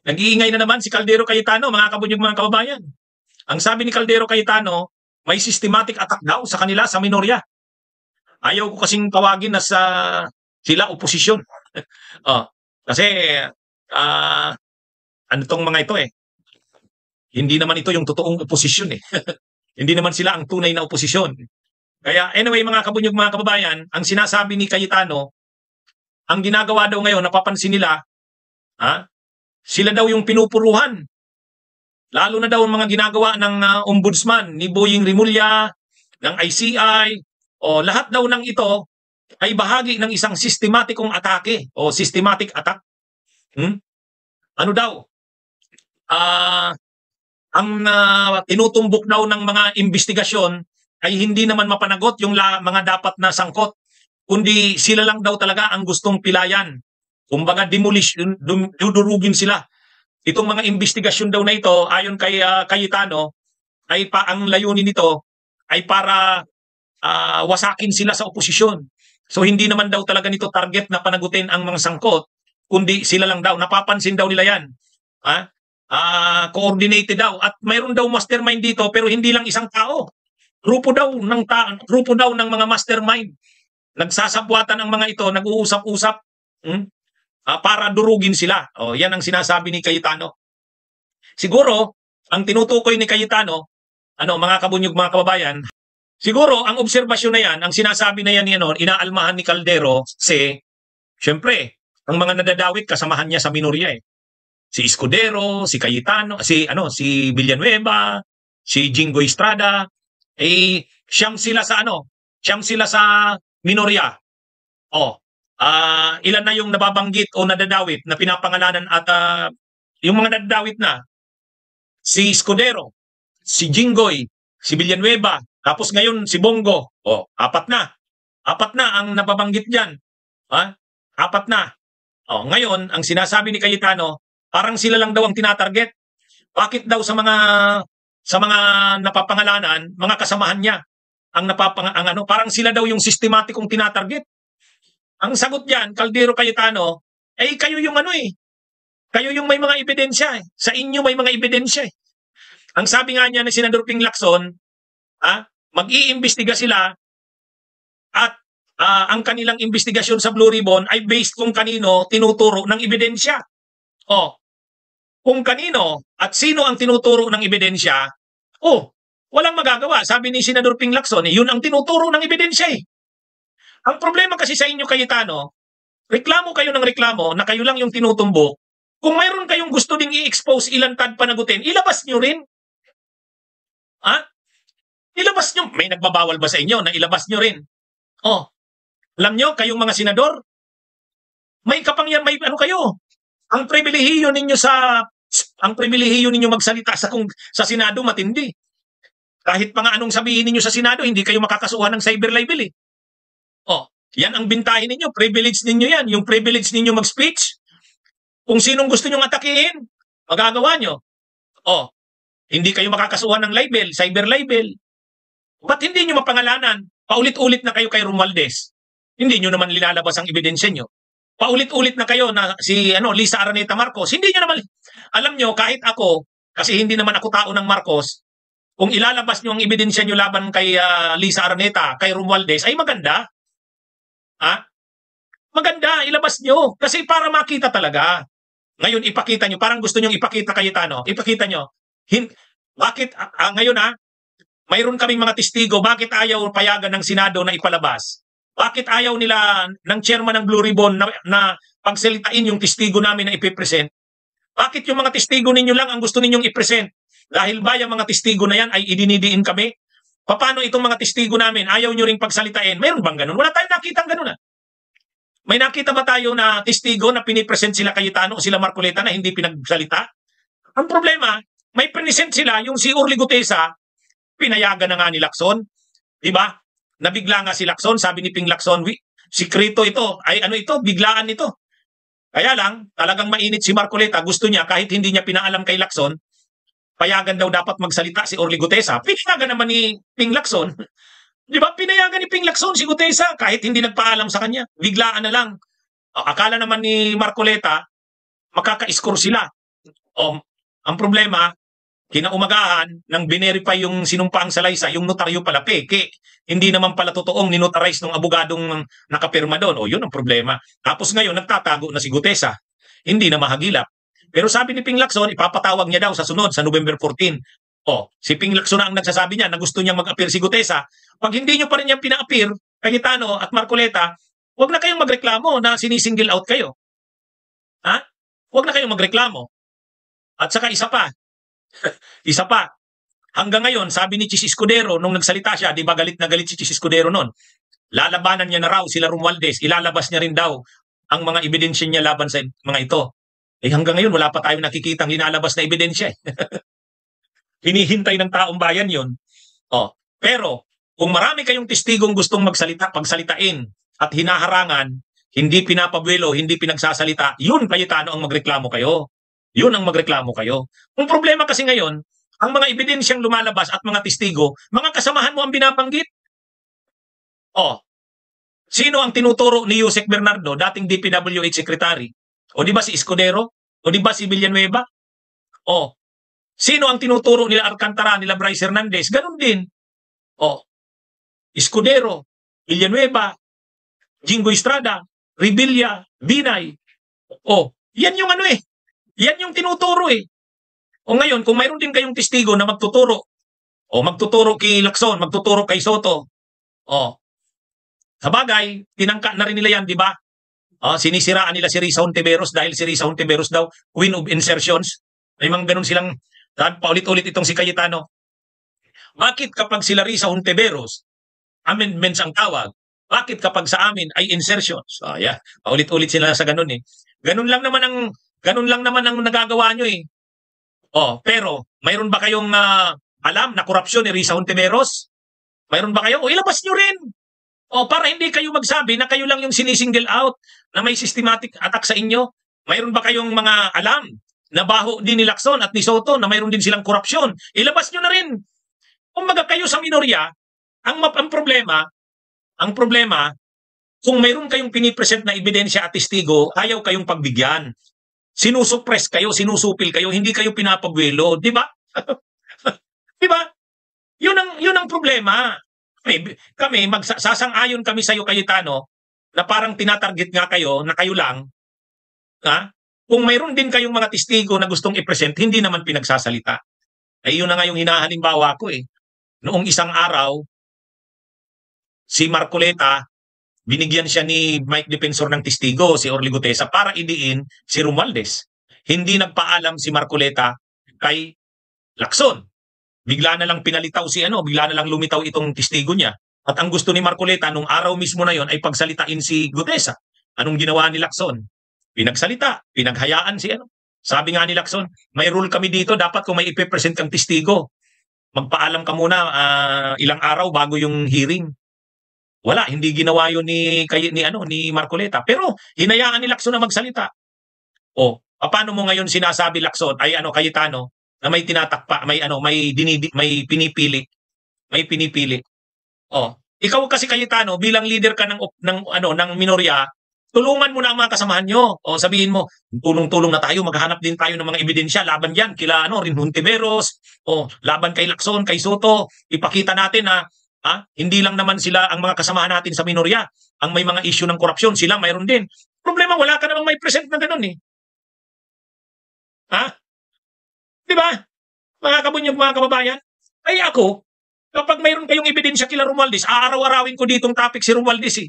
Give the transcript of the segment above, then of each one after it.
Nag-iingay na naman si Caldero Cayetano, mga kabunyog, mga kababayan. Ang sabi ni Caldero Cayetano, may systematic attack daw sa kanila sa minorya. Ayaw ko kasing tawagin na sila oposisyon. Kasi ano tong mga ito hindi naman ito yung totoong oposisyon Hindi naman sila ang tunay na oposisyon. Kaya anyway, mga kabunyog, mga kababayan, ang sinasabi ni Cayetano, ang ginagawa daw ngayon, napapansin nila, sila daw yung pinupuruhan. Lalo na daw ang mga ginagawa ng ombudsman, ni Boying Rimulya, ng ICI, o lahat daw ng ito ay bahagi ng isang sistematikong atake o systematic attack. Ano daw? Ang tinutumbok daw ng mga investigasyon ay hindi naman mapanagot yung mga dapat na sangkot, kundi sila lang daw talaga ang gustong pilayan. Kumbaga dudurugin sila. Itong mga investigasyon daw na ito, ayon kay Cayetano, ay ang layunin nito ay para wasakin sila sa oposisyon. So hindi naman daw talaga nito target na panagutin ang mga sangkot, kundi sila lang daw. Napapansin daw nila yan. Coordinated daw. At mayroon daw mastermind dito, pero hindi lang isang tao. Grupo daw ng mga mastermind. Nagsasabwatan ang mga ito, nag-uusap-usap para durugin sila. Yan ang sinasabi ni Cayetano. Siguro, ang tinutukoy ni Cayetano, mga kabunyog, mga kababayan, siguro, ang obserbasyon na yan, ang sinasabi na yan, inaalmahan ni Caldero, syempre, ang mga nadadawit, kasamahan niya sa minorya Si Escudero, si Cayetano, si Villanueva, si Jingo Estrada, siyam sila sa minorya. Ilan na yung nababanggit o nadadawit na pinapangalanan at yung mga nadadawit na si Escudero, si Jinggoy, si Villanueva, tapos ngayon si Bongo. Apat na ang nababanggit diyan. Apat na. Ngayon ang sinasabi ni Cayetano, parang sila lang daw ang tinatarget. Bakit daw sa mga napapangalanan, mga kasamahan niya parang sila daw yung sistematikong tinatarget. Ang sagot diyan, Caldero Cayetano, kayo yung kayo yung may mga ebidensya Sa inyo may mga ebidensya Ang sabi nga niya ni Senador Ping Lacson, mag-iimbestiga sila at ang kanilang investigasyon sa Blue Ribbon ay based kung kanino tinuturo ng ebidensya. Kung kanino at sino ang tinuturo ng ebidensya, walang magagawa. Sabi ni Senador Ping Lacson, yun ang tinuturo ng ebidensya Ang problema kasi sa inyo, Cayetano, reklamo kayo ng reklamo na kayo lang yung tinutumbok. Kung mayroon kayong gusto ding i-expose, ilantad, panagutin, ilabas nyo rin. Ilabas nyo. May nagbabawal ba sa inyo na ilabas nyo rin? Alam nyo, kayong mga senador, may kapangyarihan, may kayo. Ang pribilehiyo ninyo magsalita sa Senado matindi. Kahit pa nga anong sabihin ninyo sa Senado, hindi kayo makakasuhan ng cyber libel Yan ang bintahin ninyo, privilege ninyo yan. Yung privilege ninyo mag-speech, kung sinong gusto nyong atakihin, magagawa nyo. Hindi kayo makakasuhan ng libel, cyber libel. Ba't hindi nyo mapangalanan? Paulit-ulit na kayo kay Romualdez. Hindi nyo naman linalabas ang ebidensya nyo. Paulit-ulit na kayo na si Lisa Araneta Marcos. Hindi nyo naman, alam nyo, kahit ako, kasi hindi naman ako tao ng Marcos, kung ilalabas nyo ang ebidensya nyo laban kay Lisa Araneta, kay Romualdez, ay maganda. Maganda, ilabas nyo. Kasi para makita talaga. Ngayon, ipakita nyo. Parang gusto nyo ipakita, Cayetano. Ipakita nyo. Bakit, ngayon mayroon kaming mga testigo. Bakit ayaw payagan ng Senado na ipalabas? Bakit ayaw nila ng chairman ng Blue Ribbon na pagsalitain yung testigo namin na ipipresent? Bakit yung mga testigo ninyo lang ang gusto ninyong ipresent? Dahil ba yung mga testigo na yan ay idinidiin kami? Paano itong mga testigo namin ayaw nyo ring pagsalitain? Mayroon bang ganun? Wala tayong nakitang ganun May nakita ba tayo na testigo na pinipresent sila Cayetano o sila Marcoleta na hindi pinagsalita? Ang problema, may present sila, yung si Orly Gutesa, pinayagan na nga ni Lacson. Diba? Nabigla nga si Lacson, sabi ni Ping Lacson, sikrito ito, biglaan ito. Kaya lang, talagang mainit si Marcoleta, gusto niya kahit hindi niya pinaalam kay Lacson, payagan daw dapat magsalita si Orly Gutesa. Pinayagan naman ni Ping Lacson. Di ba? Pinayagan ni Ping Lacson si Gutesa kahit hindi nagpaalam sa kanya. Biglaan na lang. Akala naman ni Marcoleta, makaka-score sila. O, ang problema, kinaumagahan nang binerify yung sinumpaang salaysay, yung notaryo pala peke. Hindi naman pala totoong ninotarize ng abogadong nakapirma doon. O, yun ang problema. Tapos ngayon, nagtatago na si Gutesa. Hindi na mahagilap. Pero sabi ni Ping Lacson, ipapatawag niya daw sa sunod, sa November 14. O, si Ping Lacson na ang nagsasabi niya na gusto niyang mag-appear si Gutesa. Pag hindi niyo pa rin niyang pina-appear, Cayetano at Marcoleta, huwag na kayong magreklamo na sinisingle out kayo. Ha? Huwag na kayong magreklamo. At saka isa pa, hanggang ngayon, sabi ni Chis Escudero, nung nagsalita siya, di ba galit na galit si Chis Escudero noon, lalabanan niya na raw sila Romualdez, ilalabas niya rin daw ang mga ebidensya niya laban sa mga ito. Eh hanggang ngayon, wala pa tayong nakikitang linalabas na ebidensya. Hinihintay ng taong bayan yun. Oh, pero, kung marami kayong testigong gustong pagsalitain at hinaharangan, hindi pinapabuelo, hindi pinagsasalita, yun Cayetano ang magreklamo kayo. Yun ang magreklamo kayo. Ang problema kasi ngayon, ang mga ebidensyang lumalabas at mga testigo, mga kasamahan mo ang binabanggit. Oh, sino ang tinuturo ni Yusek Bernardo, dating DPWH Secretary? O di ba si Escudero? O di ba si Villanueva? O, sino ang tinuturo nila Alcantara, nila Bryce Hernandez? Ganun din. O, Escudero, Villanueva, Jingo Estrada, Revilla, Binay. O, yan yung ano eh. Yan yung tinuturo eh. O ngayon, kung mayroon din kayong testigo na magtuturo, o magtuturo kay Lacson, magtuturo kay Soto, o, sabagay, tinangka na rin nila yan, di ba? Sinisiraan nila si Risa Hontiveros dahil si Risa Hontiveros daw, queen of insertions. May mga ganun silang, paulit-ulit itong si Cayetano. Bakit kapag sila Risa Hontiveros, amendments ang tawag, bakit kapag sa amin ay insertions? Yeah, paulit-ulit sila sa ganun eh. Ganun lang naman ang nagagawa nyo eh. Pero mayroon ba kayong alam na korupsyon ni Risa Hontiveros? Mayroon ba kayo? Ilabas nyo rin. Para hindi kayo magsabi na kayo lang yung sinisingle out na may systematic attack sa inyo. Mayroon ba kayong mga alam na baho din ni Lacson at ni Soto na mayroon din silang korupsyon? Ilabas nyo na rin. Kumbaga kayo sa minorya, ang problema, kung mayroon kayong pinipresent na ebidensya at testigo, ayaw kayong pagbigyan. Sinusuppress kayo, sinusupil kayo, hindi kayo pinapabuelo, di ba? Di ba? Yun ang problema. Kami sasang-ayon kami sa iyo Cayetano na parang tinatarget nga kayo na kayo lang. Ha? Kung mayroon din kayong mga testigo na gustong i-present, hindi naman pinagsasalita. Ay yun na nga yung hinahalimbawa ko eh. Noong isang araw, si Marcoleta, binigyan siya ni Mike Defensor ng testigo, si Orly Gutesa, para idiin si Romualdez. Hindi nagpaalam si Marcoleta kay Lacson. Bigla na lang pinalitaw bigla na lang lumitaw itong testigo niya. At ang gusto ni Marcoleta nung araw mismo na yon ay pagsalitain si Gutesa. Anong ginawa ni Lacson? Pinagsalita, pinaghayaan si Sabi nga ni Lacson, may rule kami dito, dapat kung may ipipresent kang testigo, magpaalam ka muna ilang araw bago yung hearing. Wala, hindi ginawa yun ni Marcoleta. Pero hinayaan ni Lacson na magsalita. Paano mo ngayon sinasabi Lacson ay Cayetano na may tinatakpa, may pinipili. Ikaw kasi Cayetano bilang leader ka ng minorya, tulungan mo na ang mga kasamahan nyo. Sabihin mo, tulong-tulong na tayo, maghanap din tayo ng mga ebidensya laban diyan kila Rin Hontiveros, laban kay Lacson, kay Soto. Ipakita natin na hindi lang naman sila ang mga kasamahan natin sa minorya. Ang may mga issue ng korupsyon, sila mayroon din. Problema, wala ka namang may present na ganun eh. Di ba? Mga kababayan? Ay ako, kapag mayroon kayong ebidensya kila Romualdez, aaraw-arawin ko ditong topic si Romualdez eh.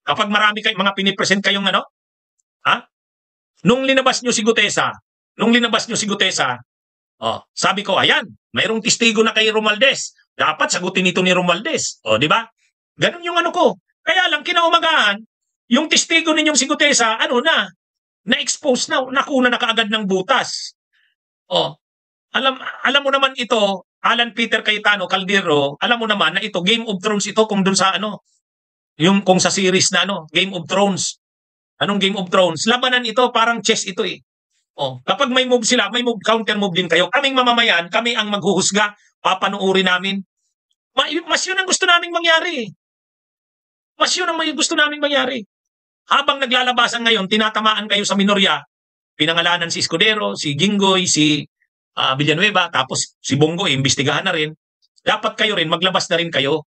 Kapag marami kayong mga pinipresent kayong nung linabas nyo si Gutesa, sabi ko, ayan, mayroong testigo na kay Romualdez. Dapat sagutin ito ni Romualdez. Di ba? Ganun yung ko. Kaya lang, kinaumagahan, yung testigo ninyong si Gutesa, na-expose na, nakuna na kaagad ng butas. Alam mo naman ito, Alan Peter Cayetano Caldero, alam mo naman na ito, Game of Thrones ito kung dun sa yung kung sa series na Game of Thrones. Anong Game of Thrones? Labanan ito, parang chess ito eh. Kapag may move sila, may move, counter move din kayo. Kaming mamamayan, kami ang maghuhusga, papanuuri namin. Mas yun ang gusto naming mangyari. Mas yun ang gusto naming mangyari. Habang naglalabasan ngayon, tinatamaan kayo sa minorya, pinangalanan si Escudero, si Jinggoy, si Villanueva, tapos si Bongo, imbestigahan na rin. Dapat kayo rin, maglabas na rin kayo.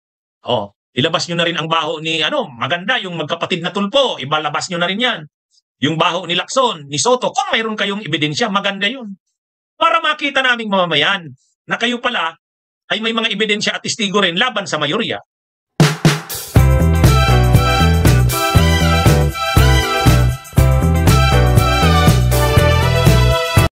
Oh, ilabas nyo na rin ang baho ni, maganda, yung magkapatid na tulpo, ibalabas nyo na rin yan. Yung baho ni Lacson, ni Soto, kung mayroon kayong ebidensya, maganda yun. Para makita naming mamamayan na kayo pala ay may mga ebidensya at testigo rin laban sa mayorya.